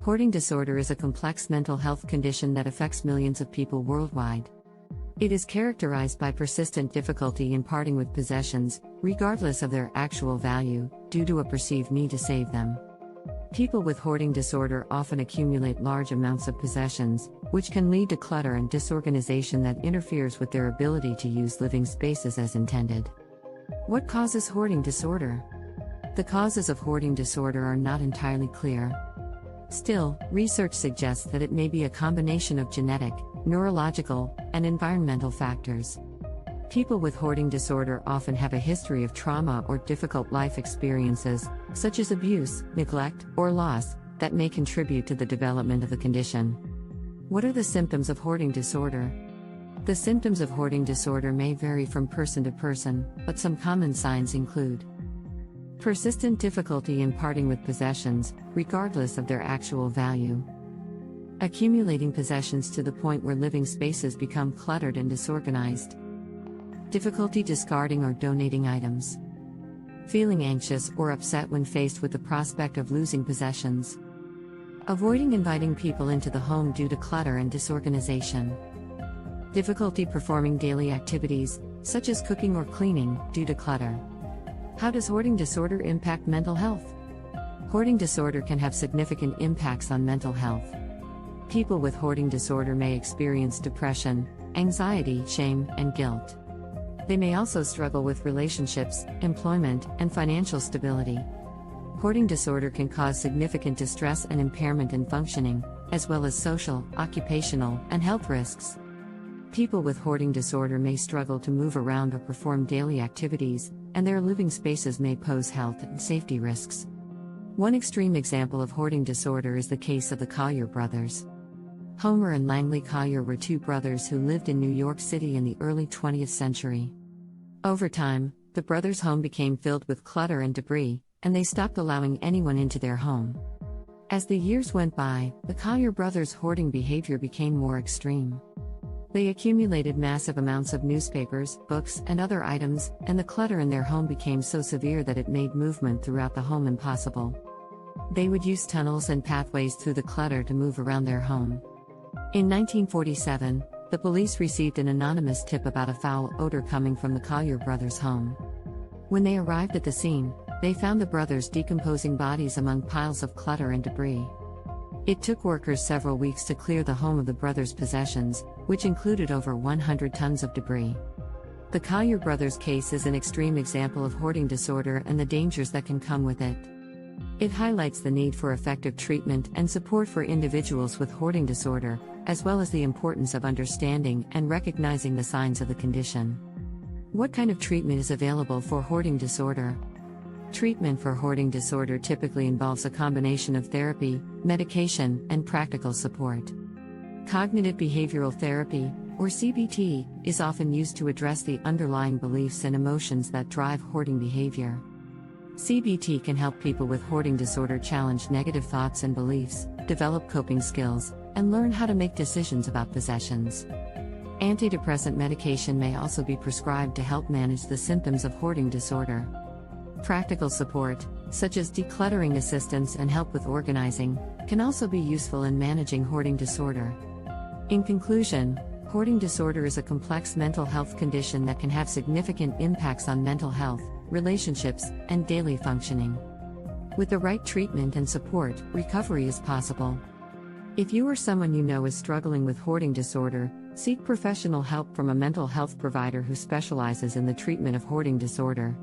Hoarding disorder is a complex mental health condition that affects millions of people worldwide. It is characterized by persistent difficulty in parting with possessions, regardless of their actual value, due to a perceived need to save them. People with hoarding disorder often accumulate large amounts of possessions, which can lead to clutter and disorganization that interferes with their ability to use living spaces as intended. What causes hoarding disorder? The causes of hoarding disorder are not entirely clear. Still, research suggests that it may be a combination of genetic, neurological, and environmental factors. People with hoarding disorder often have a history of trauma or difficult life experiences, such as abuse, neglect, or loss, that may contribute to the development of the condition. What are the symptoms of hoarding disorder? The symptoms of hoarding disorder may vary from person to person, but some common signs include persistent difficulty in parting with possessions, regardless of their actual value. Accumulating possessions to the point where living spaces become cluttered and disorganized. Difficulty discarding or donating items. Feeling anxious or upset when faced with the prospect of losing possessions. Avoiding inviting people into the home due to clutter and disorganization. Difficulty performing daily activities, such as cooking or cleaning, due to clutter. How does hoarding disorder impact mental health? Hoarding disorder can have significant impacts on mental health. People with hoarding disorder may experience depression, anxiety, shame, and guilt. They may also struggle with relationships, employment, and financial stability. Hoarding disorder can cause significant distress and impairment in functioning, as well as social, occupational, and health risks. People with hoarding disorder may struggle to move around or perform daily activities, and their living spaces may pose health and safety risks. One extreme example of hoarding disorder is the case of the Collyer brothers. Homer and Langley Collyer were two brothers who lived in New York City in the early 20th century. Over time, the brothers' home became filled with clutter and debris, and they stopped allowing anyone into their home. As the years went by, the Collyer brothers' hoarding behavior became more extreme. They accumulated massive amounts of newspapers, books, and other items, and the clutter in their home became so severe that it made movement throughout the home impossible. They would use tunnels and pathways through the clutter to move around their home. In 1947, the police received an anonymous tip about a foul odor coming from the Collyer brothers' home. When they arrived at the scene, they found the brothers decomposing bodies among piles of clutter and debris. It took workers several weeks to clear the home of the brothers' possessions, which included over 100 tons of debris. The Collyer brothers' case is an extreme example of hoarding disorder and the dangers that can come with it. It highlights the need for effective treatment and support for individuals with hoarding disorder, as well as the importance of understanding and recognizing the signs of the condition. What kind of treatment is available for hoarding disorder? Treatment for hoarding disorder typically involves a combination of therapy, medication, and practical support. Cognitive behavioral therapy, or CBT, is often used to address the underlying beliefs and emotions that drive hoarding behavior. CBT can help people with hoarding disorder challenge negative thoughts and beliefs, develop coping skills, and learn how to make decisions about possessions. Antidepressant medication may also be prescribed to help manage the symptoms of hoarding disorder. Practical support, such as decluttering assistance and help with organizing, can also be useful in managing hoarding disorder. In conclusion, hoarding disorder is a complex mental health condition that can have significant impacts on mental health, relationships, and daily functioning. With the right treatment and support, recovery is possible. If you or someone you know is struggling with hoarding disorder, seek professional help from a mental health provider who specializes in the treatment of hoarding disorder.